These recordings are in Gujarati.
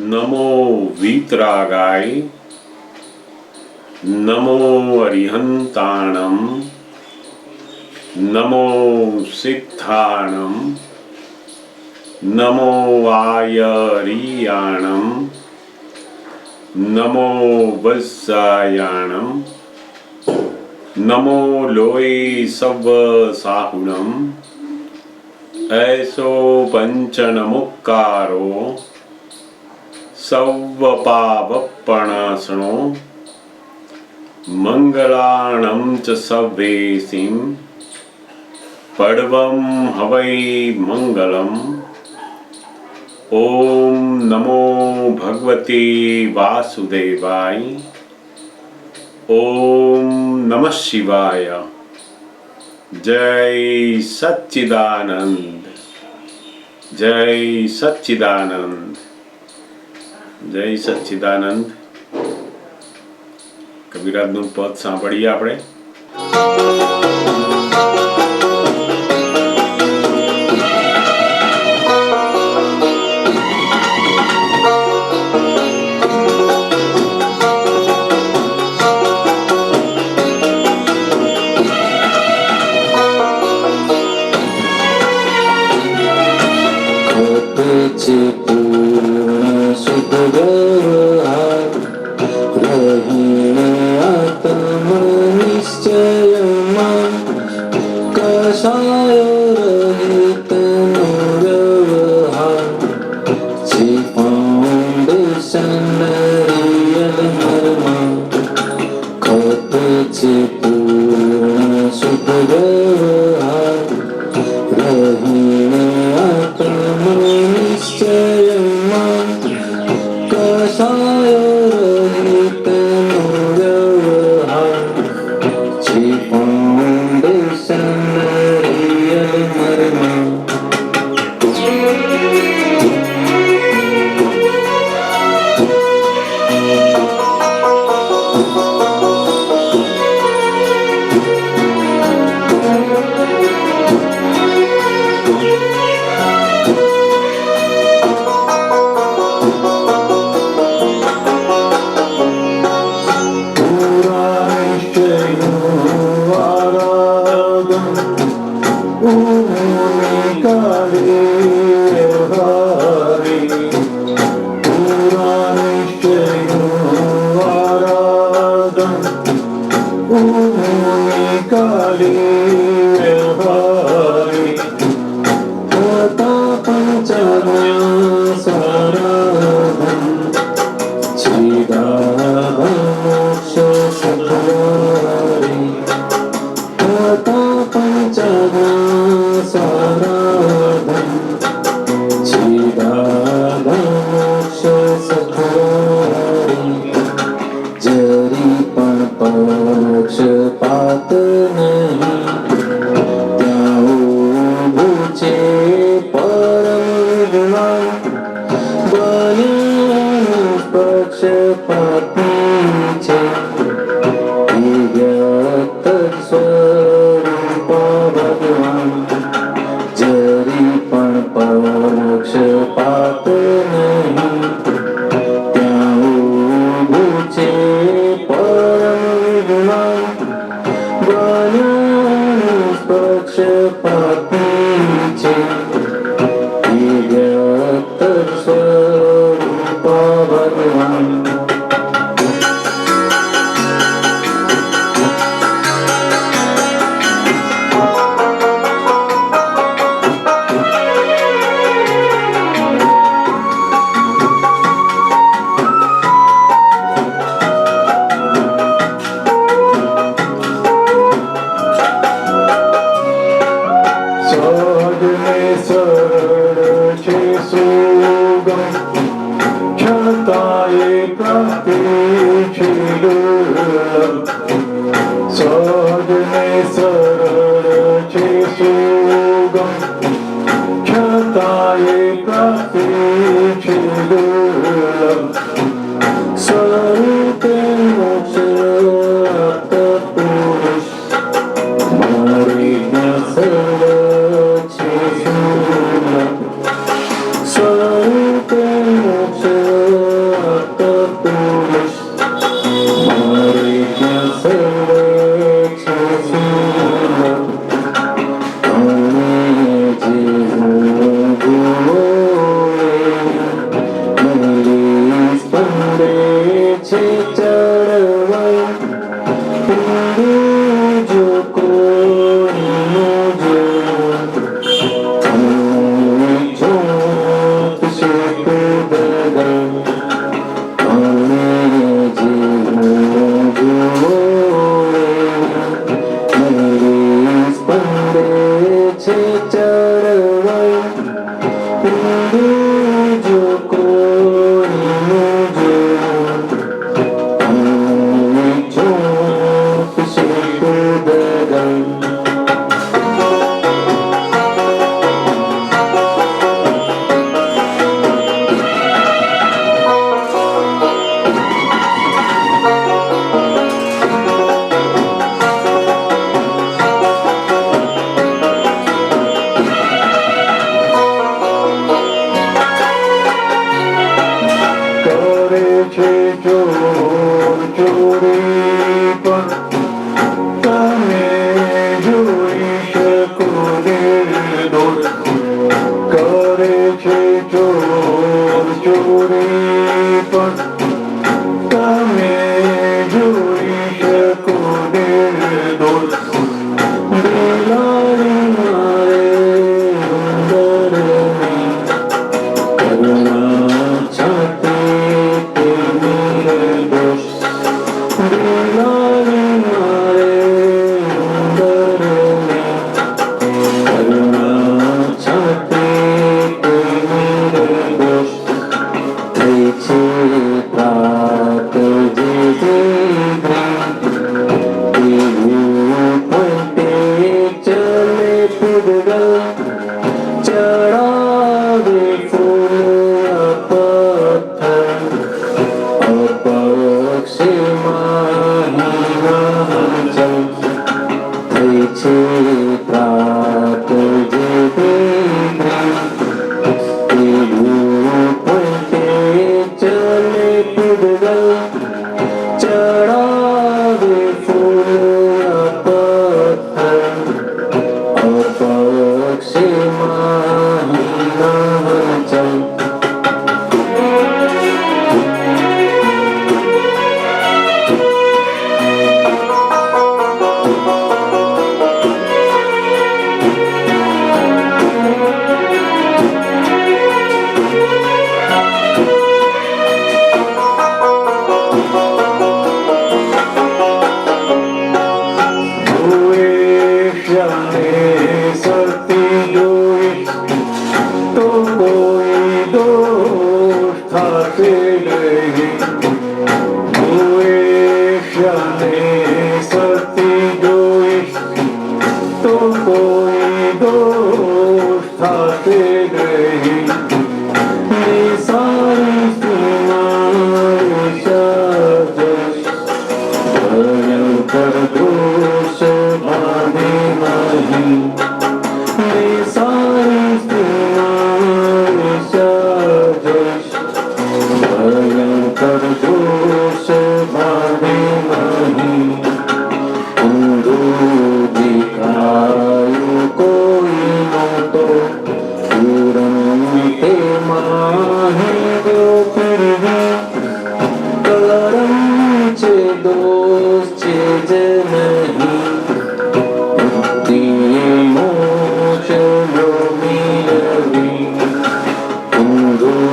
નમો વીતરાગાય, નમો અરિહંતાણમ, નમો સિદ્ધાણમ, નમો આયરિયાણમ, નમો વત્સાયાણમ, નમો લોય સવ સાહુણમ, ऐसो पंचनमुक्कारो सव्वपावप्पणासनो मंगलाणं च सव्वेसिं पड्वं हवै मंगलम्। ओम नमो भगवते वासुदेवाय। ओम नमः शिवाय। जय सच्चिदानंद, जय सच्चिदानंद, जय सच्चिदानंद। કબીરાજનું પદ સાંભળીએ આપણે। Swami જોડે પણ તમે જોઈ શકો નિર્દોષ બિલાડી મારે ઉંદરની કરુણા છાતે તે નિર્દોષ બિલાડી મારે ઉંદરની કરુણા છાતે તે નિર્દોષ થઈ છે પ્રાત જે ચલે પૂગલ ચડાવે ફૂલ પથ્થર અપક્ષમાં હિમાચલ થઈ છે પ્રાત જે ચલે પૂગલ ચડાવે ફૂલ પથ્થર અપક્ષમાં હિમાચલ સતી જોઈ તો કોઈ દોષ થશે નહીં સતી જોઈ તો કોઈ દોષ થશે નહીં સારી ભયંકર દોષ બાંધે નહીં સારી ભયંકર દોષ બાંધે નહીં ઊંધું દેખાયું કોઈ નહોતો પૂરણ તેમાં હેવ્યો ફિરવી કરમ છે દોષ છે જ નહીં મોક્ષ મેળવી ઊંધું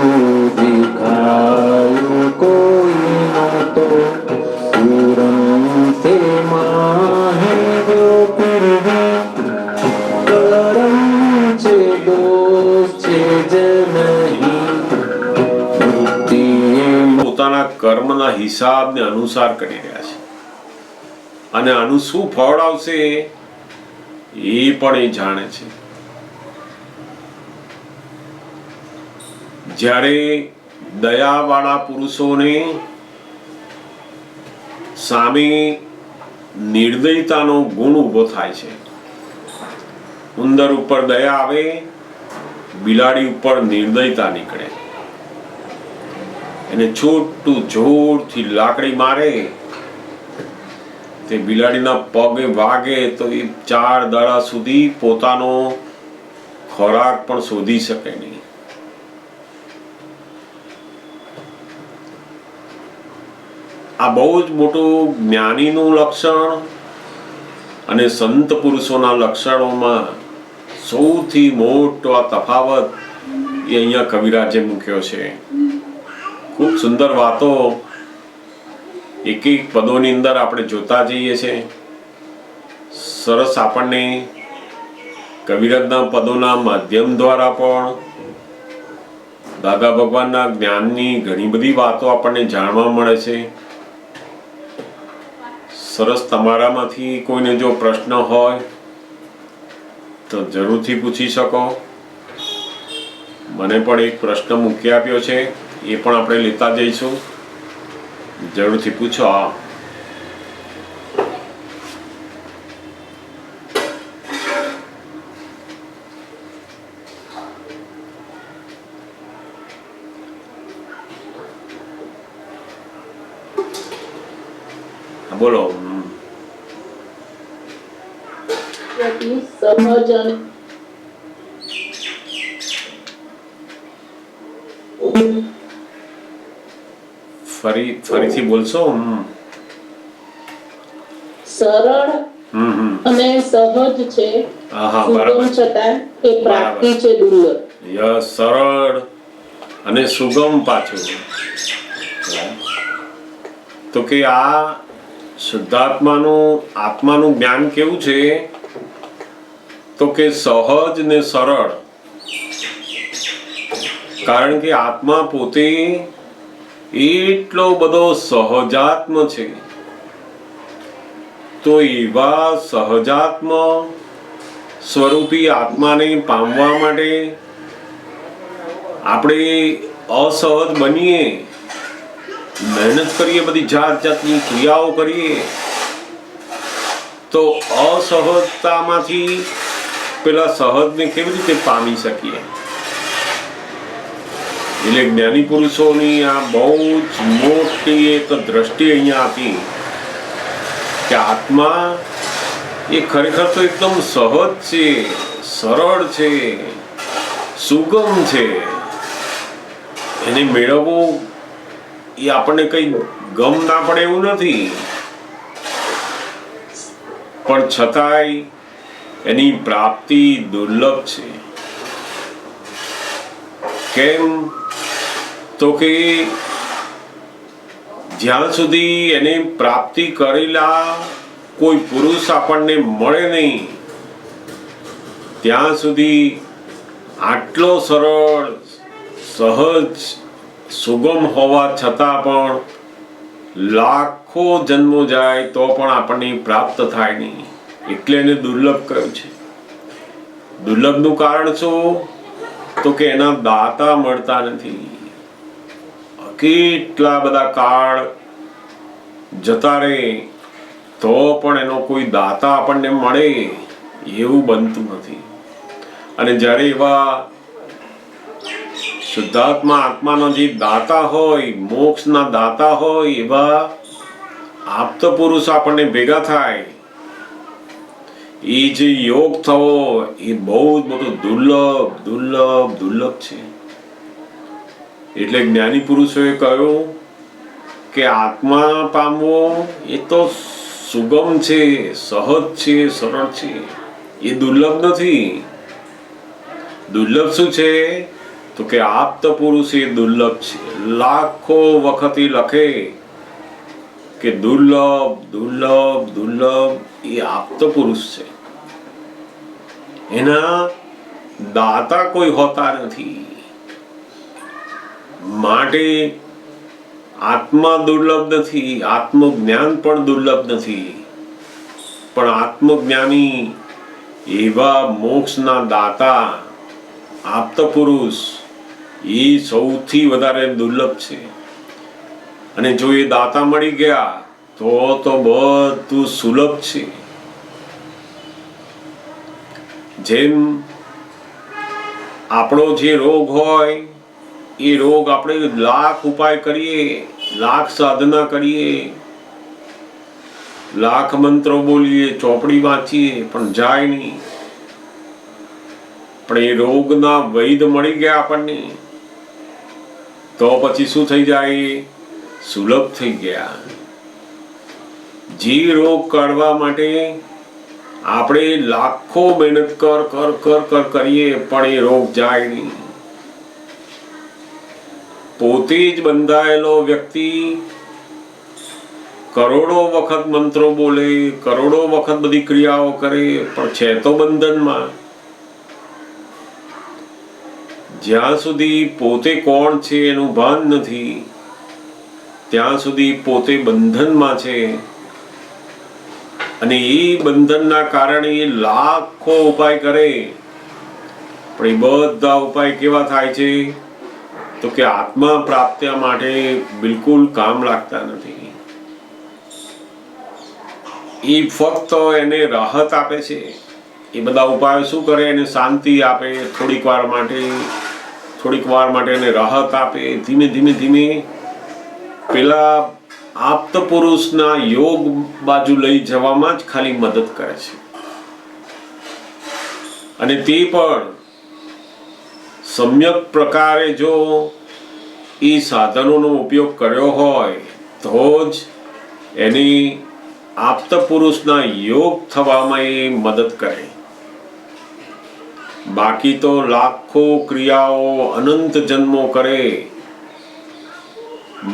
દેખાયું કોઈ નહોતો પૂરણ તેમાં હેવ્યો ફિરવી કરમ છે દોષ છે જ નહીં પોતાના કર્મના હિસાબને અનુસાર કરી રહ્યા છે અને આનું શું ફળ આવશે એ પણ એ જાણે છે. જ્યારે દયાવાળા પુરુષોને સામે નિર્દયતાનો ગુણ ઉભો થાય છે. ઉંદર ઉપર દયા આવે, બિલાડી ઉપર નિર્દયતા નીકળે. એને છોટું જોરથી લાકડી મારે, તે બિલાડીના પગે વાગે તો એ 4 દાડા સુધી પોતાનો ખોરાક પણ શોધી શકે નહીં. આ બહુ જ મોટું જ્ઞાનીનું લક્ષણ અને સંત પુરુષોના લક્ષણોમાં સૌથી મોટો આ તફાવત એ અહીંયા કવિરાજે મૂક્યો છે. ખૂબ સુંદર વાતો એક એક પદોની અંદર આપણે જોતા જઈએ છીએ. સરસ આપણને કવિરાજના પદોના માધ્યમ દ્વારા પણ દાદા ભગવાનના જ્ઞાનની ઘણી બધી વાતો આપણને જાણવા મળે છે. સરસ, તમારામાંથી કોઈને જો પ્રશ્ન હોય તો જરૂરથી પૂછી શકો. મને પણ એક પ્રશ્ન મૂકી આપ્યો છે, એ પણ આપણે લેતા જઈશું. જરૂરથી પૂછો. બોલો. સમજ અને ફરીથી બોલશો? સરળ અને સહજ છે, હા, સુગમ બરાબર. છતાં એ પ્રાપ્તિ છે દુર્લભ. યસ, સરળ અને સુગમ પાછું. તો કે આ શુદ્ધાત્માનું આત્માનું જ્ઞાન કેવું છે? તો કે સહજ ને સરળ. કારણ કે આત્મા પોતે એટલો બધો સહજાત્મ છે. તો એવા સહજાત્મ સ્વરૂપી આત્માને પામવા માટે આપણે અસહજ બનીએ, મહેનત કરીએ, બધી જાત જાતની ક્રિયાઓ કરીએ, તો અસહજતામાંથી પેલા સહજને કેવી રીતે પામી શકીએ? એટલે જ્ઞાની પુરુષોની આ બહુ જ મોટી એક દ્રષ્ટિ અહીંયા આપી કે આત્મા એ ખરેખર તો એકદમ સહજ છે, સરળ છે, સુગમ છે. એને મેળવવું એ આપણને કઈ ગમ ના પડે એવું નથી, પણ છતાંય એની પ્રાપ્તિ દુર્લભ છે. કેમ? તો કે જ્યાં સુધી એને પ્રાપ્તિ કરેલા કોઈ પુરુષ આપણને મળે નહીં, ત્યાં સુધી આટલો સરળ, સહજ, સુગમ હોવા છતાં પણ લાખો જન્મો જાય તો પણ આપણને પ્રાપ્ત થાય નહીં. એટલે એને દુર્લભ કહ્યું છે. દુર્લભનું કારણ શું? તો કે એના દાતા મળતા નથી. કેટલા બધા કાળ જતા રહે તો પણ એનો કોઈ દાતા આપણને મળે એવું બનતું નથી. અને જ્યારે એવા શુદ્ધાત્મા આત્માનો જે દાતા હોય, મોક્ષના દાતા હોય, એવા આપ્ત પુરુષ આપણને ભેગા થાય, એ જે યોગ થવો એ બહુ જ મોટું દુર્લભ છે. એટલે જ્ઞાની પુરુષોએ કહ્યું કે આત્મા પામવો એ તો સુગમ છે, સહજ છે, સરળ છે, એ દુર્લભ નથી. દુર્લભ શું છે? તો કે આપ્ત પુરુષ એ દુર્લભ છે. લાખો વખત લખે કે દુર્લભ દુર્લભ દુર્લભ, એ આપ્ત પુરુષ છે. એના દાતા કોઈ હોતા નથી. માટે આત્મા દુર્લભ નથી, આત્મજ્ઞાન પણ દુર્લભ નથી. પણ આત્મજ્ઞાની એવા મોક્ષના દાતા આપ્ત પુરુષ એ સૌથી વધારે દુર્લભ છે. અને જો એ દાતા મળી ગયા તો બધું સુલભ છે. જેમ આપણો જે રોગ હોય, એ રોગ આપણે લાખ ઉપાય કરીએ, લાખ સાધના કરીએ, લાખ મંત્રો બોલીએ, ચોપડી વાંચીએ, પણ જાય નહીં. પણ એ રોગના વૈદ મળી ગયા આપણને તો પછી શું થઈ જાય? સુલભ થઈ ગયા. જે રોગ કાઢવા માટે આપણે લાખો મહેનત કર કરીએ, પણ એ રોગ જાય નહીં. પોતે જ બંધાયેલો વ્યક્તિ કરોડો વખત મંત્રો બોલે, કરોડો વખત બધી ક્રિયાઓ કરે, પણ છે તો બંધનમાં. જ્યાં સુધી પોતે કોણ છે એનું ભાન નથી, ત્યાં સુધી પોતે બંધનમાં છે. અને એ બંધનના કારણે એ લાખો ઉપાય કરે, પણ એ બધા ઉપાય કેવા થાય છે? તો કે આત્મા પ્રાપ્તિ માટે બિલકુલ કામ લાગતા નથી. એ ફક્ત એને રાહત આપે છે. એ બધા ઉપાયો શું કરે? એને શાંતિ આપે, થોડીક વાર માટે એને રાહત આપે. ધીમે ધીમે પેલા આપ્ત પુરુષના યોગ બાજુ લઈ જવામાં જ ખાલી મદદ કરે છે. અને તે પણ સમ્યક પ્રકારે જો એ સાધનોનો ઉપયોગ કર્યો હોય તો જ એની આપ્ત પુરુષના યોગ થવામાં એ મદદ કરે. બાકી તો લાખો ક્રિયાઓ અનંત જન્મો કરે,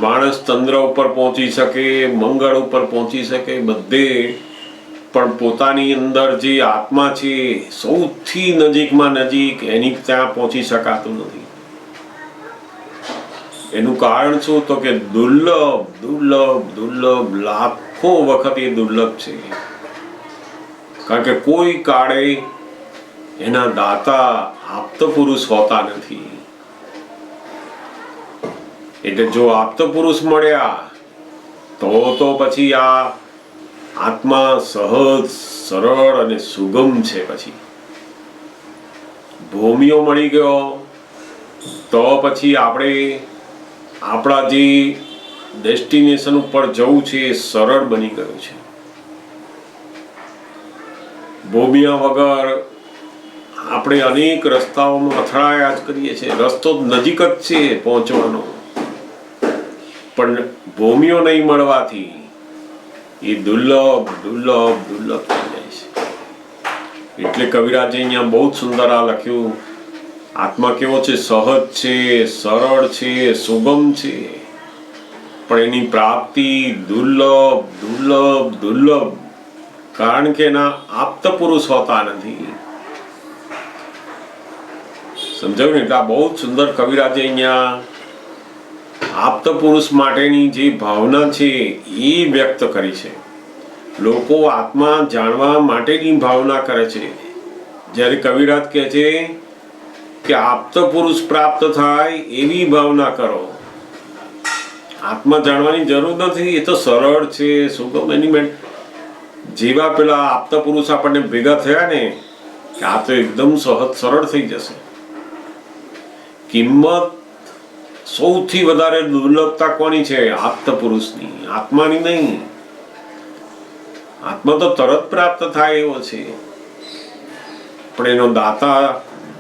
માણસ ચંદ્ર ઉપર પહોંચી શકે, મંગળ ઉપર પહોંચી શકે, બધે પણ પોતાની અંદર જે આત્મા છે સૌથી નજીકમાં નજીક એની ત્યાં પહોંચી શકાતું નથી. એનું કારણ શું? તો કે દુર્લભ દુર્લભ દુર્લભ, લાખો વખત એ દુર્લભ છે. કારણ કે કોઈ કાળે એના દાતા આપ્ત પુરુષ હોતા નથી. એટલે જો આપ્ત પુરુષ મળ્યા તો પછી આ આત્મા સહજ સરળ અને સુગમ છે. પછી ભૂમિઓ મળી ગયો તો પછી આપણે આપણા જે ડેસ્ટિનેશન ઉપર જવું છે એ સરળ બની ગયું છે. ભૂમિયા વગર આપણે અનેક રસ્તાઓમાં અથડાયા જ કરીએ છીએ. રસ્તો નજીક જ છે પહોંચવાનો, પણ ભૂમિઓ નહીં મળવાથી એ દુર્લભ દુર્લભ દુર્લભ થઈ જાય છે. એટલે કવિરાજે અહીંયા બહુ જ સુંદર આ લખ્યું. આત્મા કેવો છે? સહજ છે, સરળ છે, સુગમ છે, પણ એની પ્રાપ્તિ દુર્લભ દુર્લભ દુર્લભ, કારણ કે એના આપ્ત પુરુષ હોતા નથી. સમજાયું ને? એટલે આ બહુ જ સુંદર કવિરાજે અહીંયા આપ્ત પુરુષ માટેની જે ભાવના છે એ વ્યક્ત કરી છે. લોકો આત્મા જાણવા માટેની ભાવના કરે છે, જ્યારે કવિરાજ કહે છે કે આપ્ત પુરુષ પ્રાપ્ત થાય એવી ભાવના કરો. આત્મા જાણવાની જરૂર નથી, એ તો સરળ છે, સુગમ. એની જેવા પેલા આપ્ત પુરુષ આપણને ભેગા થયા ને કે આ તો એકદમ સહજ સરળ થઈ જશે. કિંમત સૌથી વધારે દુર્લભતા કોની છે? આપ્ત પુરુષની, આત્માની નહીં. આત્મા તો તરત પ્રાપ્ત થાય એવો છે, પણ એનો દાતા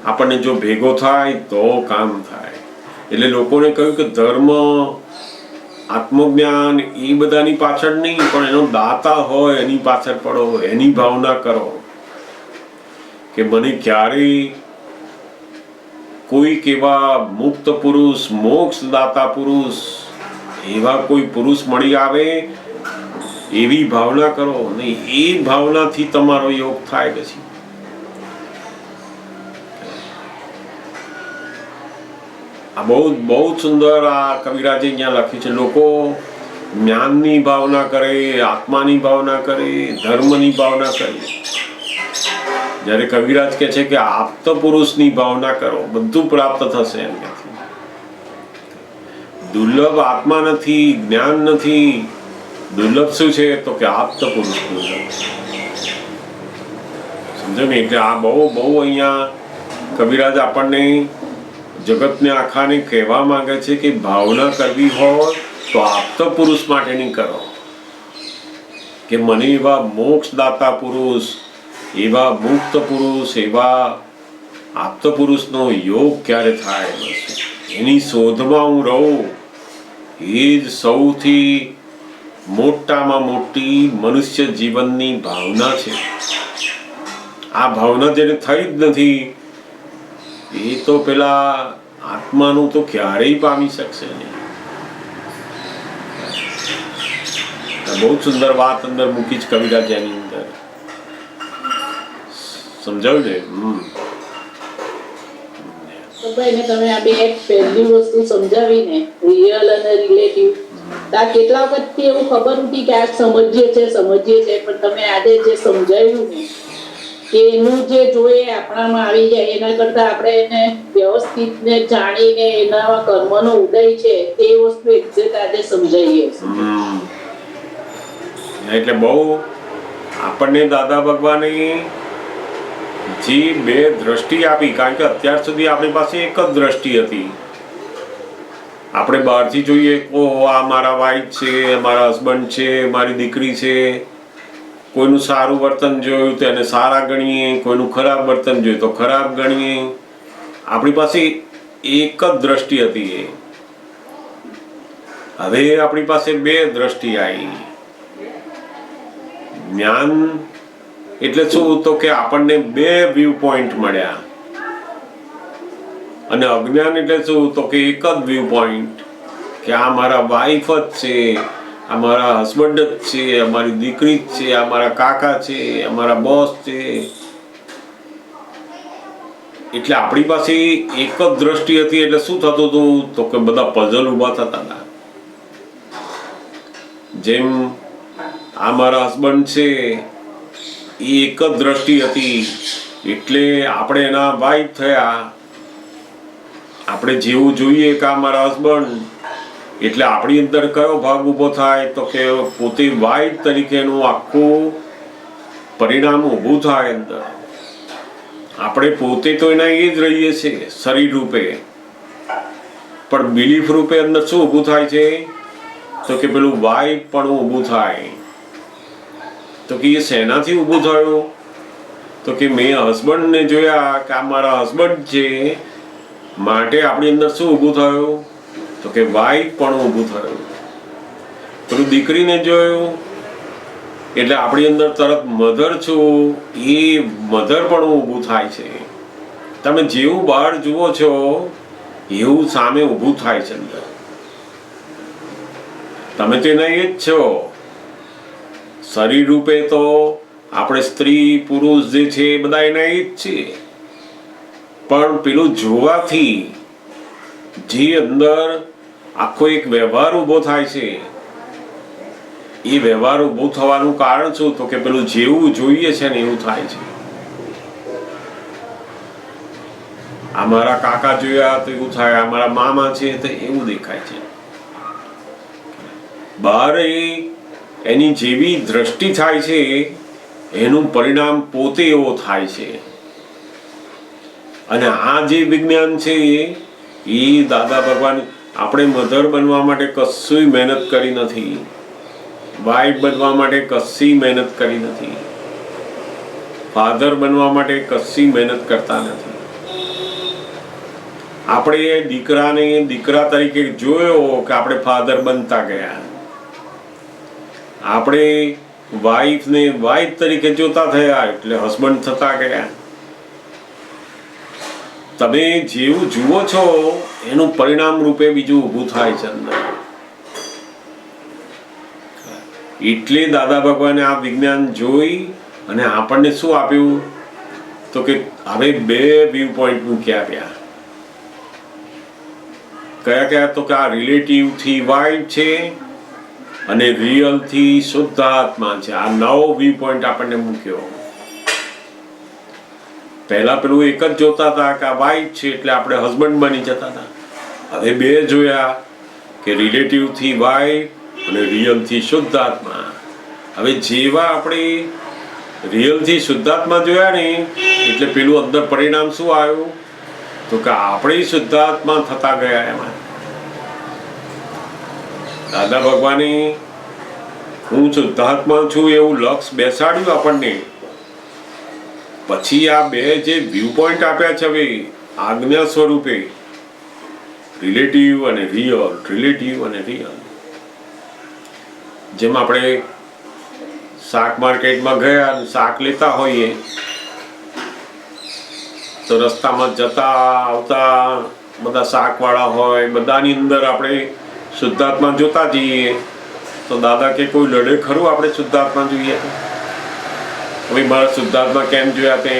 આપણને જો ભેગો થાય તો કામ થાય. એટલે લોકોને કહ્યું કે ધર્મ, આત્મજ્ઞાન એ બધાની પાછળ નહીં, પણ એનો દાતા હોય એની પાછળ પડો, એની ભાવના કરો કે મને ક્યારેય કોઈક એવા મુક્ત પુરુષ, મોક્ષ દાતા પુરુષ, એવા કોઈ પુરુષ મળી આવે એવી ભાવના કરો. નહીં, એ ભાવનાથી તમારો યોગ થાય. પછી આ બહુ સુંદર આ કવિરાજે અહીંયા લખ્યું છે. લોકો જ્ઞાનની ભાવના કરે, આત્માની ભાવના કરે, ધર્મની ભાવના કરે, જ્યારે કવિરાજ કહે છે કે આપ્ત પુરુષની ભાવના કરો, બધું પ્રાપ્ત થશે. એમ દુર્લભ આત્મા નથી, જ્ઞાન નથી. દુર્લભ શું છે? તો કે આપ્ત પુરુષ દુર્લભ. સમજો ને? એટલે આ બહુ અહીંયા કવિરાજ આપણને, જગતને આખાને કહેવા માંગે છે કે ભાવના કરવી હોય તો આપ્ત પુરુષ માટેની કરો, કે મને એવા મોક્ષદાતા પુરુષ, એવા મુક્ત પુરુષ, એવા આપ્ત પુરુષનો યોગ ક્યારે થાય, એની શોધમાં હું રહું. એ જ સૌથી મોટામાં મોટી મનુષ્ય જીવનની ભાવના છે. આ ભાવના જેને થઈ જ નથી એ તો પેલા આત્માનું તો ક્યારેય પામી શકશે નહીં. બહુ સુંદર વાત અંદર મૂકી જ કવિરાજ એની અંદર. સમજાવ્યું ને? તમે આ બે પહેલી વસ્તુ સમજાવીને, રિયલ અને રિલેટિવ, કેટલા વખતથી એવું ખબર હતી કે આ સમજીએ છે, પણ તમે આજે જે સમજાવ્યું ને કે એનું જે જોઈએ આપણામાં આવી જાય, એના કરતા આપણે એને વ્યવસ્થિત ને જાણીને એના કર્મનો ઉદય છે તે વસ્તુ એક્ઝેક્ટ આજે સમજાઈએ. એટલે બહુ આપણને દાદા ભગવાને જે બે દ્રષ્ટિ આપી, કારણ કે અત્યાર સુધી આપણી પાસે એક જ દ્રષ્ટિ હતી. આપણે બહારથી જોઈએ, આ મારા વાઈફ છે, મારા હસબન્ડ છે, મારી દીકરી છે, કોઈનું સારું વર્તન જોયું તો એને સારા ગણીએ, કોઈનું ખરાબ વર્તન જોયું તો ખરાબ ગણીએ. આપણી પાસે એક જ દ્રષ્ટિ હતી. હવે આપણી પાસે બે દ્રષ્ટિ આવી. જ્ઞાન એટલે શું? તો કે આપણને બે વ્યૂ પોઈન્ટ મળ્યા. અને અજ્ઞાન એટલે શું? તો કે એક જ વ્યૂ પોઈન્ટ, કે આ મારા વાઈફ જ છે, આ મારા હસબન્ડ જ છે, અમારી દીકરી જ છે, આ મારા કાકા છે, અમારા બોસ છે. એટલે આપણી પાસે એક જ દ્રષ્ટિ હતી. એટલે શું થતું હતું? તો કે બધા પઝલ ઊભા થતા હતા. જેમ આ મારા હસબન્ડ છે, એ એક જ દ્રષ્ટિ હતી, એટલે આપણે એના વાઈફ થયા. આપણે જેવું જોઈએ કે આ મારા હસબન્ડ, એટલે આપણી અંદર કયો ભાગ ઊભો થાય? તો કે પોતે વાઈફ તરીકેનું આખું પરિણામ ઊભું થાય અંદર. આપણે પોતે તો એના એ જ રહીએ છીએ શરીર રૂપે, પણ બિલીફ રૂપે અંદર શું ઊભું થાય છે? તો કે પેલું વાઈફ પણ ઊભું થાય. તો કે એ શેનાથી ઊભું થયું? તો કે મેં હસબન્ડને જોયા કે આ મારા હસબન્ડ છે, માટે આપણી અંદર શું ઊભું થયું? તો કે વાઈફ પણ ઊભું થયું. પેલું દીકરીને જોયું એટલે આપણી અંદર તરત મધર છું, એ મધર પણ ઊભું થાય છે. તમે જેવું બહાર જુઓ છો એવું સામે ઊભું થાય છે અંદર. તમે તો એના એ જ છો. શરીર રૂપે તો આપણે સ્ત્રી પુરુષ જે છે એ બધા એના એ જ છે, પણ પેલું જોવાથી જે અંદર આખો એક વ્યવહાર ઊભો થાય છે, એ વ્યવહાર ઊભો થવાનું કારણ શું? તો કે પેલું જેવું જોઈએ છે ને એવું થાય છે. આ મારા કાકા જોયા તો એવું થાય, આ મારા મામા છે તો એવું દેખાય છે. બહાર એની જેવી દ્રષ્ટિ થાય છે એનું પરિણામ પોતે એવો થાય છે. અને આ જે વિજ્ઞાન છે એ દાદા ભગવાન આપણે મધર બનવા માટે કશું મહેનત કરી નથી, વાઈફ બનવા માટે કશી મહેનત કરી નથી, ફાધર બનવા માટે કશી મહેનત કરતા નથી. આપણે દીકરાને દીકરા તરીકે જોયો કે આપણે ફાધર બનતા ગયા. આપણે વાઈફને વાઈફ તરીકે જોતા થયા એટલે હસબન્ડ થતા ગયા. તમે જેવું જુઓ છો એનું પરિણામ રૂપે બીજું ઊભું થાય છે અંદર. એટલે દાદા ભગવાને આ વિજ્ઞાન જોઈ અને આપણને શું આપ્યું? તો કે હવે બે વ્યૂ પોઈન્ટ મૂકી આપ્યા. કયા કયા? તો કે આ રિલેટિવ થી વાઈફ છે અને રિયલ થી શુદ્ધ આત્મા છે. આ નવો વ્યૂ પોઈન્ટ આપણને મૂક્યો. પહેલા પેલું એક જ જોતા હતા કે આ વાઈફ છે એટલે આપણે હસબન્ડ બની જતા હતા. હવે બે જોયા કે રિલેટિવ થી વાઈફ અને રિયલ થી શુદ્ધ આત્મા. હવે જેવા આપણે રિયલ થી શુદ્ધાત્મા જોયા ને એટલે પેલું અંદર પરિણામ શું આવ્યું? તો કે આપણે શુદ્ધાત્મા થતા ગયા. એમાં દાદા ભગવાને હું શુદ્ધાત્મા છું એવું લક્ષ બેસાડ્યું આપણને. પછી આ બે જે વ્યૂ પોઈન્ટ આપ્યા છે હવે આજ્ઞા સ્વરૂપે, રિલેટિવ અને રિયલ, રિલેટિવ અને રિયલ. જેમ આપણે શાક માર્કેટમાં ગયા શાક લેતા હોઈએ તો રસ્તામાં જતા આવતા બધા શાકવાળા હોય, બધાની અંદર આપણે શુદ્ધાત્મા જોતા જઈએ તો દાદા કે કોઈ લડે ખરું? આપણે શુદ્ધાત્મા જોઈએ હવે મારા શુદ્ધાત્મા કેમ જોયા તે?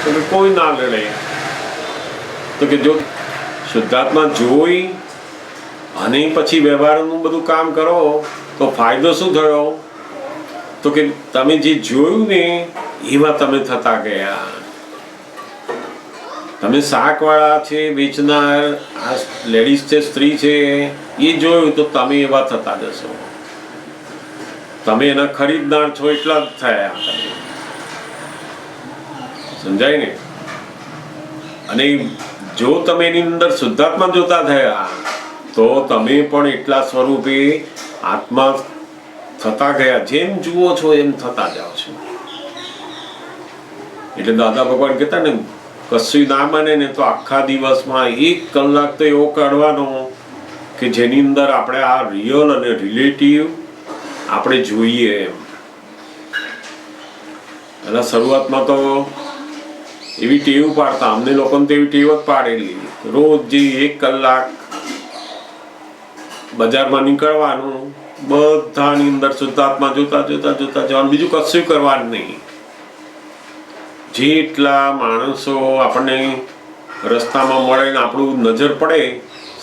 તો કે કોઈ ના લડે. તો કે જો શુદ્ધાત્મા જોઈ અને પછી વ્યવહારનું બધું કામ કરો તો ફાયદો શું થયો? તો કે તમે જે જોયું ને એવા તમે થતા ગયા. તમે શાકવાળા છે, વેચનાર, આ લેડીઝ છે, સ્ત્રી છે, એ જોયું તો તમે એવા થતા જશો. તમે એના ખરીદનાર છો એટલા જ થયા. સમજાય ને? અને જો તમે એની અંદર શુદ્ધાત્મા જોતા થયા તો તમે પણ એટલા સ્વરૂપે આત્મા થતા ગયા. જેમ જુઓ છો એમ થતા જાઓ છો. એટલે દાદા ભગવાન કહેતા ને કશું ના બને ને તો આખા દિવસમાં 1 કલાક તો એવો કાઢવાનો કે જેની અંદર આપણે આ રિયલ અને રિલેટિવ આપણે જોઈએ એમ. એના શરૂઆતમાં તો એવી ટેવ પાડતા, અમને લોકોને તો એવી ટેવ જ પાડેલી, રોજ જે 1 કલાક બજારમાં નીકળવાનું, બધાની અંદર શુદ્ધાત્મા જોતા જોતા જોતા જવાનું, બીજું કશું કરવાનું નહીં. જેટલા માણસો આપણને રસ્તામાં મળે ને આપણું નજર પડે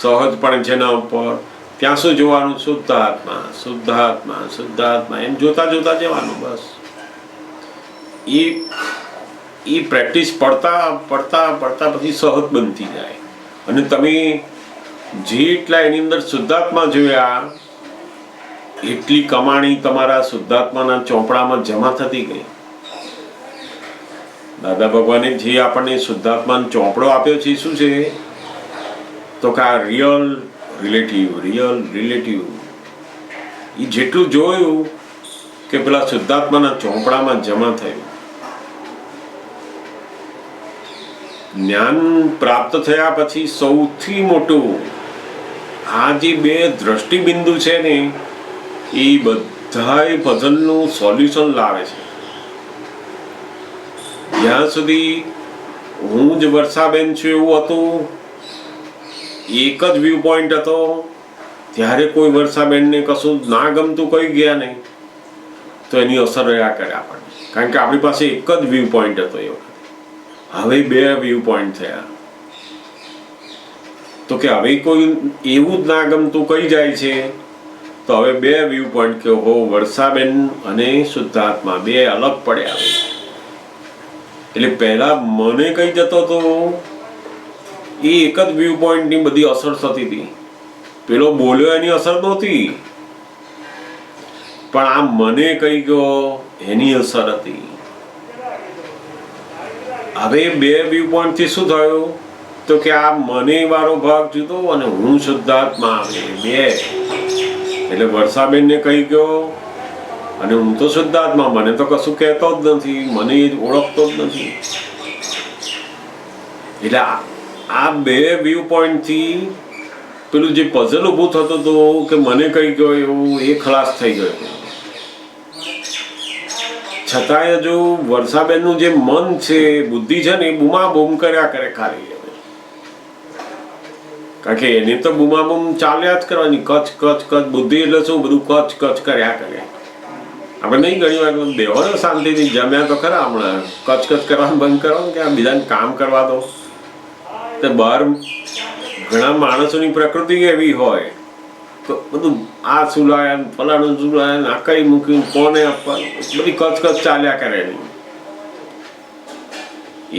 સહજપણે જેના ઉપર, ત્યાં શું જોવાનું? શુદ્ધાત્મા શુદ્ધાત્મા શુદ્ધાત્મા એમ જોતા જોતા જવાનું. બસ એ પ્રેક્ટિસ પડતા પડતા પડતા પછી સહજ બનતી જાય. અને તમે જેટલા એની અંદર શુદ્ધાત્મા જોયા એટલી કમાણી તમારા શુદ્ધાત્માના ચોપડામાં જમા થતી ગઈ. દાદા ભગવાને જે આપણને શુદ્ધાત્માનો ચોપડો આપ્યો છે શું છે? તો કે આ રિયલ રિલેટિવ, રિયલ રિલેટિવ. એ જેટલું જોયું કે પેલા શુદ્ધાત્માના ચોપડામાં જમા થયું. જ્ઞાન પ્રાપ્ત થયા પછી સૌથી મોટું આ જે 2 દ્રષ્ટિબિંદુ છે ને, એ બધાય પઝલનું સોલ્યુશન લાવે છે. જ્યાં સુધી હું જ વર્ષાબેન છું એવું હતું, એક જ વ્યૂ પોઈન્ટ હતો, ત્યારે કોઈ વર્ષાબેનને કશું ના ગમતું કહી ગયા નહીં તો એની અસર રહ્યા કરે આપણને, કારણ કે આપણી પાસે એક જ વ્યૂ પોઈન્ટ હતો એ વખતે. હવે 2 વ્યૂ પોઈન્ટ થયા તો કે હવે કોઈ એવું જ ના ગમતું કહી જાય છે તો હવે 2 વ્યૂ પોઈન્ટ કે હો વર્ષાબેન અને શુદ્ધાત્મા 2 અલગ પડ્યા. એટલે પહેલા મને કહી જતો તો એ એક જ વ્યૂ પોઈન્ટની બધી અસર થતી હતી. પેલો બોલ્યો એની અસર નહોતી, પણ આ મને કહી ગયો એની અસર હતી. હવે 2 વ્યૂ પોઈન્ટ થી શું થયું? તો કે આ મને વાળો ભાગ જુદો અને હું શુદ્ધાત્મા આવે 2. એટલે વર્ષાબેનને કહી ગયો અને હું તો શુદ્ધાત્મા, મને તો કશું કહેતો જ નથી, મને એ ઓળખતો જ નથી. એટલે આ 2 વ્યૂ પોઈન્ટ થી પેલું જે પઝલ ઊભું થતું હતું કે મને કહી ગયો એવું, એ ખલાસ થઈ ગયો. છતાંય હજુ વર્ષાબેનનું જે મન છે, બુદ્ધિ છે ને, એ બૂમાબૂમ કર્યા કરે ખાલી. કારણ કે એને તો બૂમાબૂમ ચાલ્યા જ કરવાની, કચ કચ કચ. બુદ્ધિ એટલે શું? બધું કચ કચ કર્યા કરે. આપણે નહીં ઘણી વાર દેવો ને શાંતિથી જમ્યા તો ખરા, હમણાં કચ કચ કરવાનું બંધ કરો કે આ બીજાને કામ કરવા દો. તો બહાર ઘણા માણસોની પ્રકૃતિ એવી હોય તો બધું આ શું લાયા, ફલાણું શું લાયા, આ કઈ મૂક્યું, કોને આપવાનું, બધી કચ કચ ચાલ્યા કરે.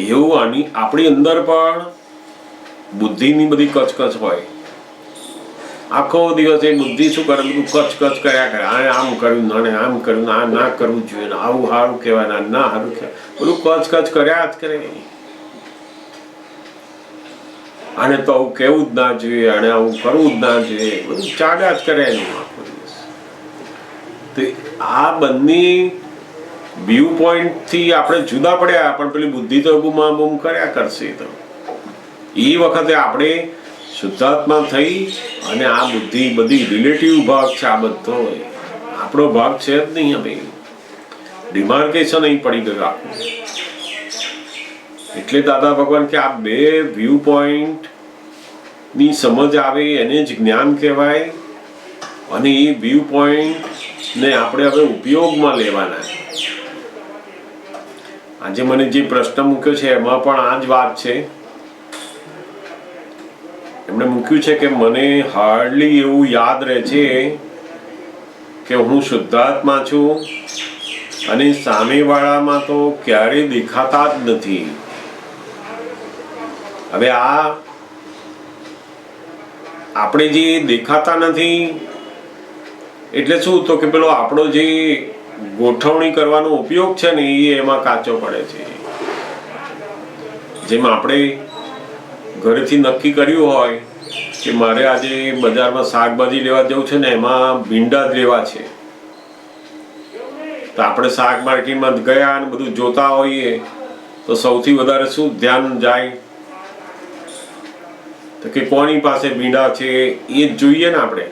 એવું આપણી અંદર પણ બુદ્ધિની બધી કચકચ હોય. આખો દિવસ એ બુદ્ધિ શું કરે? બધું કચ કચ કર્યા કરે. આ આમ કર્યું, આને આમ કર્યું, આ ના કરવું જોઈએ, આવું સારું કહેવાય, ના ના સારું કહેવાય, બધું કચ કચ કર્યા જ કરે. આને તો આવું કહેવું જ ના જોઈએ, આને આવું કરવું જ ના જોઈએ, બધું ચાલ્યા જ કરે એનું આખો દિવસ. તો આ બંને વ્યૂ પોઈન્ટ થી આપણે જુદા પડ્યા, પણ પેલી બુદ્ધિ તો બૂમાબૂમ કર્યા કરશે. તો એ વખતે આપણે શુદ્ધાત્મા થઈ અને આ બુદ્ધિ બધી રિલેટિવ ભાગ છે, આ બધો આપણો ભાગ છે જ નહીં. હવે ડિમાર્કેશન અહીં પડી ગયું આખું. એટલે દાદા ભગવાન કે આ 2 વ્યૂ પોઈન્ટ ની સમજ આવે એને જ જ્ઞાન કહેવાય. અને એ વ્યૂ પોઈન્ટ ને આપણે હવે ઉપયોગમાં લેવાના. આજે મને જે પ્રશ્ન મૂક્યો છે એમાં પણ આ જ વાત છે. એમણે મૂક્યું છે કે મને હાર્ડલી એવું યાદ રહે છે કે હું શુદ્ધાત્મા છું અને સામેવાળામાં તો ક્યારેય દેખાતા જ નથી. હવે આ આપણે જે દેખાતા નથી એટલે શું? તો કે પેલો આપણો જે ગોઠવણી કરવાનો ઉપયોગ છે ને, એ એમાં કાચો પડે છે. જેમ આપણે ઘરેથી નક્કી કર્યું હોય કે મારે આજે બજારમાં શાકભાજી લેવા જવું છે ને, એમાં ભીંડા જ લેવા છે, તો આપણે શાક માર્કેટમાં ગયા અને બધું જોતા હોઈએ તો સૌથી વધારે શું ધ્યાન જાય? તો કે કોની પાસે બીડા છે એ જ જોઈએ ને આપણે.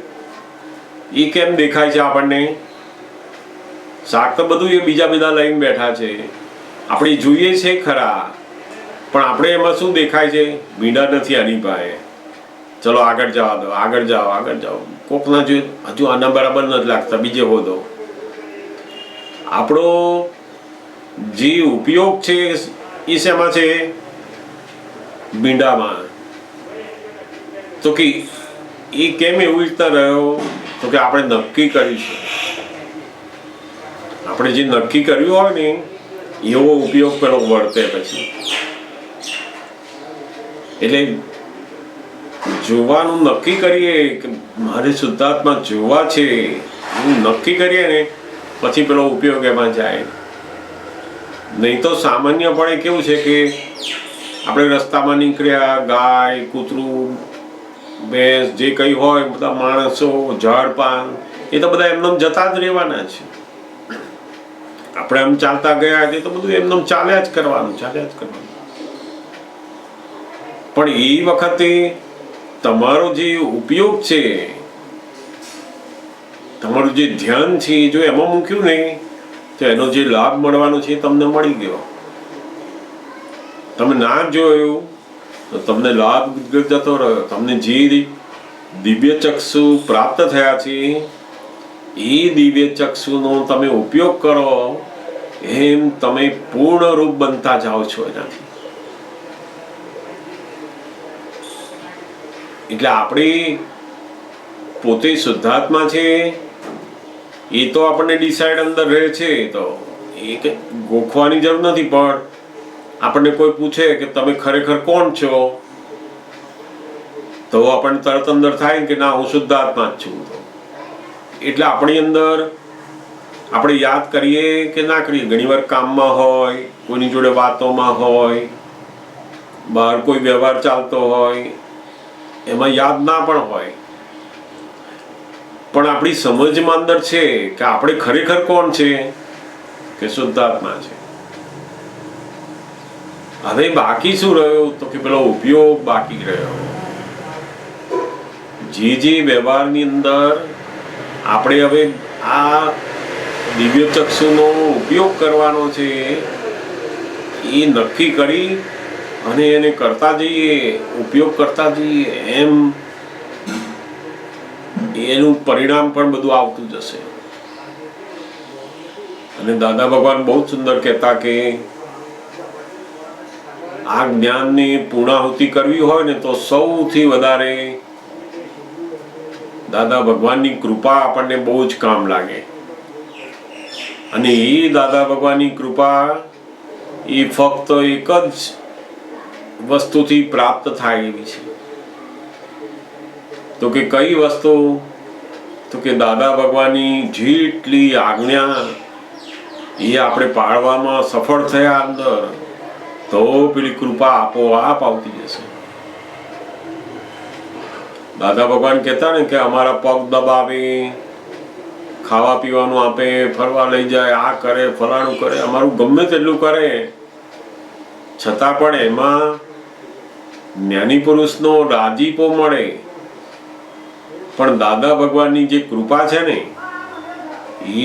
એ કેમ દેખાય છે આપણને? શાક તો બધું એ બીજા બધા લઈને બેઠા છે, આપણે જોઈએ છે ખરા, પણ આપણે એમાં શું દેખાય છે? બીડા નથી આની પાસે. ચલો આગળ જવા દો, આગળ જાઓ, આગળ જાઓ. કોકના જો હજુ આના બરાબર નથી લાગતા, બીજે હોદો. આપણો જે ઉપયોગ છે એ શેમાં છે? ભીંડામાં. તો કે એ કેમ એવી રીતના રહ્યો? તો કે આપણે નક્કી કર્યું છે. આપણે જે નક્કી કર્યું હોય ને એવો ઉપયોગ પેલો વર્તે પછી. એટલે જોવાનું નક્કી કરીએ કે મારે શુદ્ધાત્મા જોવા છે, એવું નક્કી કરીએ ને પછી પેલો ઉપયોગ એમાં જાય. નહીં તો સામાન્યપણે કેવું છે કે આપણે રસ્તામાં નીકળ્યા, ગાય, કૂતરું, ભેંસ, જે કંઈ હોય, બધા માણસો, ઝાડ પાન, એ તો બધા એમને જતા જ રહેવાના છે. આપણે એમ ચાલતા ગયા તે તો બધું એમને ચાલ્યા જ કરવાનું, ચાલ્યા જ કરવાનું. પણ એ વખતે તમારો જે ઉપયોગ છે, તમારું જે ધ્યાન છે, જો એમાં મૂક્યું ને તો એનો જે લાભ મળવાનો છે તમને મળી ગયો. તમે ના જોયું તો તમને લાભ જતો રહ્યો. તમને જે દિવ્ય ચક્ષુ પ્રાપ્ત થયા છે એ દિવ્ય ચક્ષુનો તમે ઉપયોગ કરો, એમ તમે પૂર્ણ રૂપ બનતા જાઓ છો એનાથી. એટલે આપણે પોતે શુદ્ધાત્મા છે એ તો આપણને ડિસાઈડ અંદર રહે છે. તો એ ગોખવાની જરૂર નથી. પણ આપણને કોઈ પૂછે કે તમે ખરેખર કોણ છો, તો આપણને તરત અંદર થાય કે ના, હું શુદ્ધાત્મા જ છું. એટલે આપણી અંદર આપણે યાદ કરીએ કે ના કરીએ, ઘણીવાર કામમાં હોય, કોઈની જોડે વાતોમાં હોય, બહાર કોઈ વ્યવહાર ચાલતો હોય, એમાં યાદ ના પણ હોય. પણ આપણી સમજમાં અંદર છે કે આપણે ખરેખર કોણ છે, કે શુદ્ધાત્મા છે. હવે બાકી શું રહ્યું? તો કે પેલો ઉપયોગ બાકી રહ્યો. જે વ્યવહારની અંદર આપણે હવે આ દિવ્ય ચક્ષુનો ઉપયોગ કરવાનો છે એ નક્કી કરી અને એને કરતા જઈએ, ઉપયોગ કરતા જઈએ, એમ એનું પરિણામ પણ બધું આવતું જશે. અને દાદા ભગવાન બહુ સુંદર કહેતા કે આ જ્ઞાનની પૂર્ણાહુતિ કરવી હોય ને તો સૌથી વધારે દાદા ભગવાનની કૃપા આપણને બહુ જ કામ લાગે. અને એ દાદા ભગવાનની કૃપા એ ફક્ત એક જ વસ્તુથી પ્રાપ્ત થાય એવી છે. તો કે કઈ વસ્તુ? તો કે દાદા ભગવાનની જેટલી આજ્ઞા એ આપણે પાળવામાં સફળ થયા અંદર, તો પેલી કૃપા આપોઆપ આવતી જશે. દાદા ભગવાન કહેતા ને કે અમારા પગ દબાવે, ખાવા પીવાનું આપે, ફરવા લઈ જાય, આ કરે, ફલાણું કરે, અમારું ગમે તેટલું કરે, છતાં પણ એમાં જ્ઞાની પુરુષનો રાજીપો મળે. પણ દાદા ભગવાનની જે કૃપા છે ને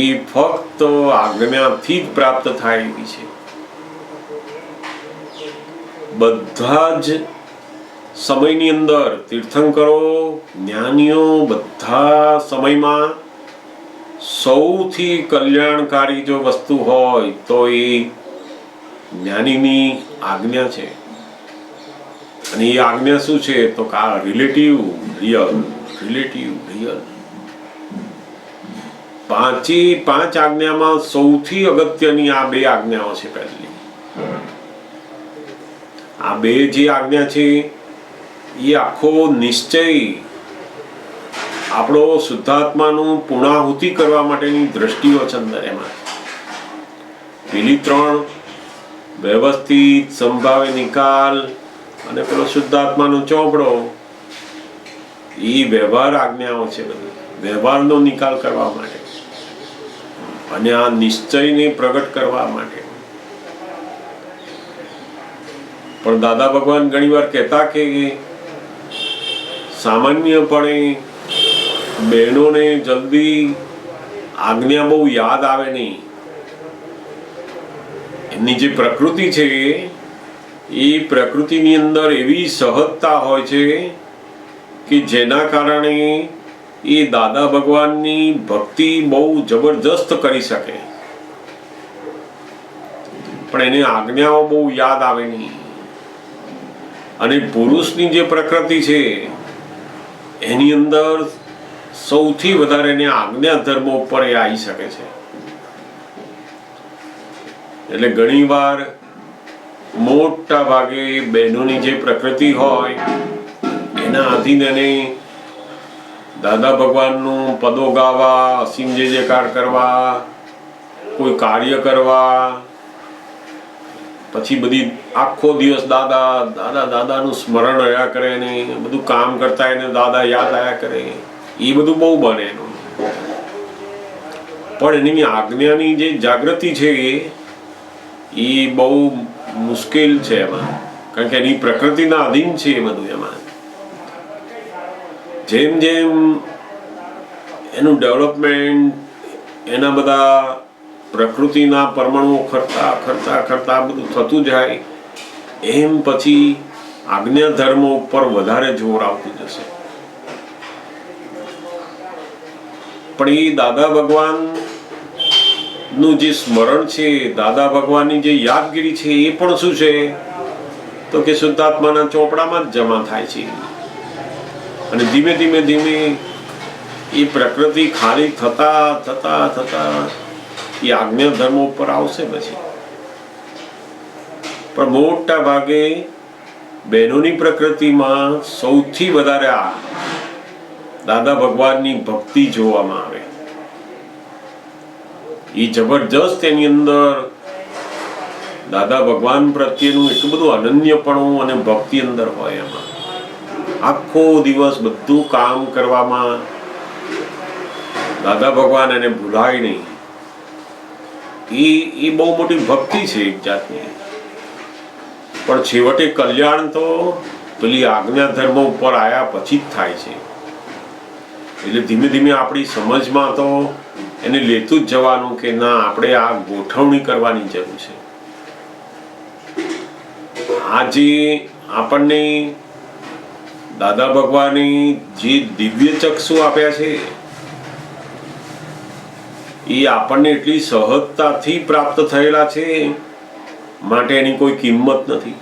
એ ફક્ત આજ્ઞાથી જ પ્રાપ્ત થાય એવી છે. બધા જ સમયની અંદર તીર્થંકરો, જ્ઞાનીઓ, બધા સમયમાં સૌથી કલ્યાણકારી જો વસ્તુ હોય તો એ જ્ઞાનીની આજ્ઞા છે. અને એ આજ્ઞા શું છે? તો રિલેટિવ રિયલ. પાંચ આજ્ઞામાં સૌથી અગત્યની આ બે આજ્ઞાઓ છે. પહેલી આ બે જે આજ્ઞા છે એ આખો નિશ્ચય આપણો શુદ્ધાત્માનું પૂર્ણાહુતિ કરવા માટેની દ્રષ્ટિઓ છે અંદર. એમાં પેલી ત્રણ વ્યવસ્થિત, સંભાવે નિકાલ અને પેલો શુદ્ધાત્માનો ચોપડો, એ વ્યવહાર આજ્ઞાઓ છે. બધી વ્યવહારનો નિકાલ કરવા માટે અને આ નિશ્ચયને પ્રગટ કરવા માટે. પણ દાદા ભગવાન ઘણી વાર કહેતા કે સામાન્યપણે બહેનોને જલ્દી આજ્ઞા બહુ યાદ આવે નહીં. એમની જે પ્રકૃતિ છે એ પ્રકૃતિની અંદર એવી સહજતા હોય છે કે જેના કારણે એ દાદા ભગવાનની ભક્તિ બહુ જબરજસ્ત કરી શકે, પણ એને આજ્ઞાઓ બહુ યાદ આવે નહીં. અને પુરુષની જે પ્રકૃતિ છે એની અંદર સૌથી વધારે એને આજ્ઞા ધર્મ ઉપર એ આવી શકે છે. એટલે ઘણીવાર મોટા ભાગે બહેનોની જે પ્રકૃતિ હોય એના આધીન એને દાદા ભગવાનનું પદો ગાવા, અસીમ જય જયકાર કરવા, કોઈ કાર્ય કરવા, પછી બધી આખો દિવસ દાદા દાદા દાદાનું સ્મરણ રહ્યા કરે ને બધું કામ કરતા એને દાદા યાદ આવ્યા કરે, એ બધું બહુ બને એનું. પણ એની આજ્ઞાની જે જાગૃતિ છે એ બહુ મુશ્કેલ છે એમાં, કારણ કે એની પ્રકૃતિના અધીન છે એ બધું. એમાં જેમ જેમ એનું ડેવલપમેન્ટ, એના બધા પ્રકૃતિના પરમાણુઓ ખરતા ખરતા ખરતા બધું થતું જાય એમ પછી આજ્ઞા ધર્મ ઉપર વધારે જોર આવતું જશે. પણ એ દાદા ભગવાન નું જે સ્મરણ છે, દાદા ભગવાનની જે યાદગીરી છે એ પણ શું છે તો કે શુદ્ધાત્માના ચોપડામાં જ જમા થાય છે. અને ધીમે ધીમે ધીમે એ પ્રકૃતિ ખાલી થતા થતા થતા એ આજ્ઞા ધર્મ ઉપર આવશે પછી. પણ મોટા ભાગે બહેનોની પ્રકૃતિમાં સૌથી વધારે આ દાદા ભગવાનની ભક્તિ જોવામાં આવે. એ જબરજસ્ત એની અંદર દાદા ભગવાન પ્રત્યેનું એટલું બધું અનન્યપણું અને ભક્તિ અંદર હોય. એમાં આખો દિવસ બધું કામ કરવામાં દાદા ભગવાન એને ભૂલાય નહીં. એ બહુ મોટી ભક્તિ છે એક જાતની. પણ છેવટે કલ્યાણ તો પેલી આજ્ઞા ધર્મ ઉપર આવ્યા પછી જ થાય છે. એટલે ધીમે ધીમે આપણી સમજમાં તો એને લેતું જ જવાનું કે ના, આપણે આ ગોઠવણી કરવાની જરૂર છે. આજે આપણને દાદા ભગવાને જે દિવ્ય ચક્ષુ આપ્યા છે એ આપણને એટલી સહજતાથી પ્રાપ્ત થયેલા છે માટે એની કોઈ કિંમત નથી.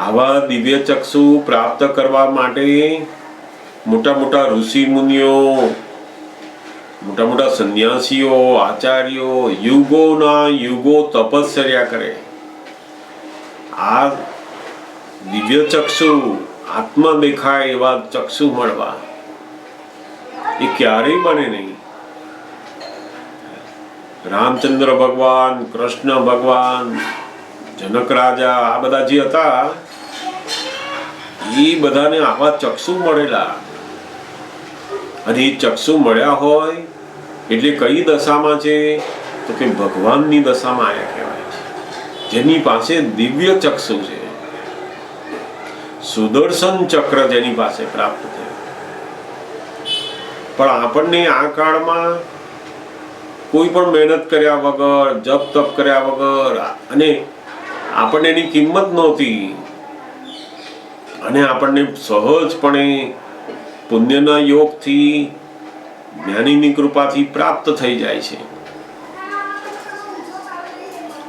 આવા દિવ્ય ચક્ષુ પ્રાપ્ત કરવા માટે મોટા મોટા ઋષિ મુનિઓ, મોટા મોટા સંન્યાસીઓ, આચાર્યો યુગોના યુગો તપશ્ચર્યા કરે. આ દિવ્ય ચક્ષુ, આત્મા દેખાય એવા ચક્ષુ મળવા એ ક્યારેય બને નહીં. રામચંદ્ર ભગવાન, કૃષ્ણ ભગવાન, જનક રાજા, આ બધા જે હતા એ બધાને આવા ચક્ષુ મળેલા. અને એ ચક્ષુ મળ્યા હોય એટલે કઈ દશામાં છે તો કે ભગવાનની દશામાં આયા કહેવાય છે, જેની પાસે દિવ્ય ચક્ષુ છે. સુદર્શન ચક્ર જેની પાસે પ્રાપ્ત થયું. પણ આપણને આ કાળમાં કોઈ પણ મહેનત કર્યા વગર, જપ તપ કર્યા વગર, અને આપણને એની કિંમત નહોતી, અને આપણને સહજપણે પુણ્યના યોગથી, જ્ઞાનીની કૃપાથી પ્રાપ્ત થઈ જાય છે.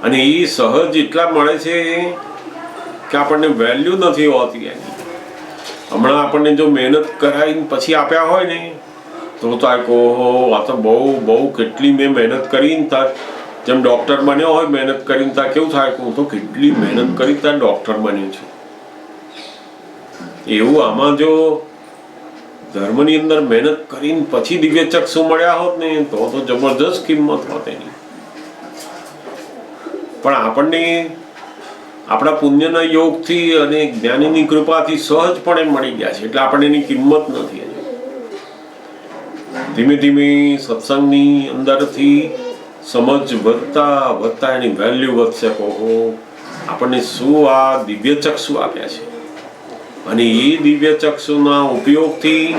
અને એ સહજ એટલા મળે છે કે આપણને વેલ્યુ નથી હોતી એની. હમણાં આપણને જો મહેનત કરાવીને પછી આપ્યા હોય ને તો આ તો બહુ કેટલી મેં મહેનત કરીને તાર, જેમ ડૉક્ટર બન્યો હોય મહેનત કરીને તાર કેવું થાય કે હું તો કેટલી મહેનત કરી તાર ડૉક્ટર બન્યો છું. એવું આમાં જો ધર્મની અંદર મહેનત કરીને પછી દિવ્ય ચક્ષુ મળ્યા હોત ને તો જબરદસ્ત કિંમત હોત એની. પણ આપણને આપણા પુણ્યના યોગથી અને જ્ઞાનીની કૃપાથી સહજપણે મળી ગયા છે એટલે આપણને એની કિંમત નથી. ધીમે ધીમે સત્સંગની અંદરથી સમજ વધતા વધતા એની વેલ્યુ વધશે. ઓહો, આપણને શું આ દિવ્ય ચક્ષુ આપ્યા છે, અને એ દિવ્ય ચક્ષુના ઉપયોગથી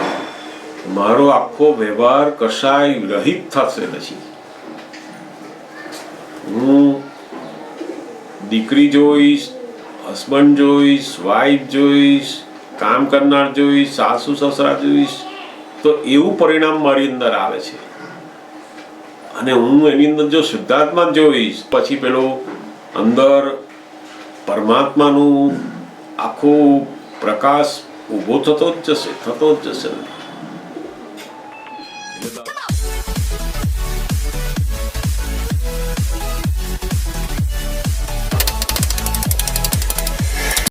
મારો આખો વ્યવહાર કશાય રહિત થશે નહીં. હું દીકરી જોઈશ, હસબન્ડ જોઈશ, વાઈફ જોઈશ, કામ કરનાર જોઈશ, સાસુ સસરા જોઈશ, તો એવું પરિણામ મારી અંદર આવે છે. અને હું એની અંદર જો શુદ્ધાત્મા જોઈશ, પછી પેલો અંદર પરમાત્માનું આખો પ્રકાશ ઊભો થતો જ જશે.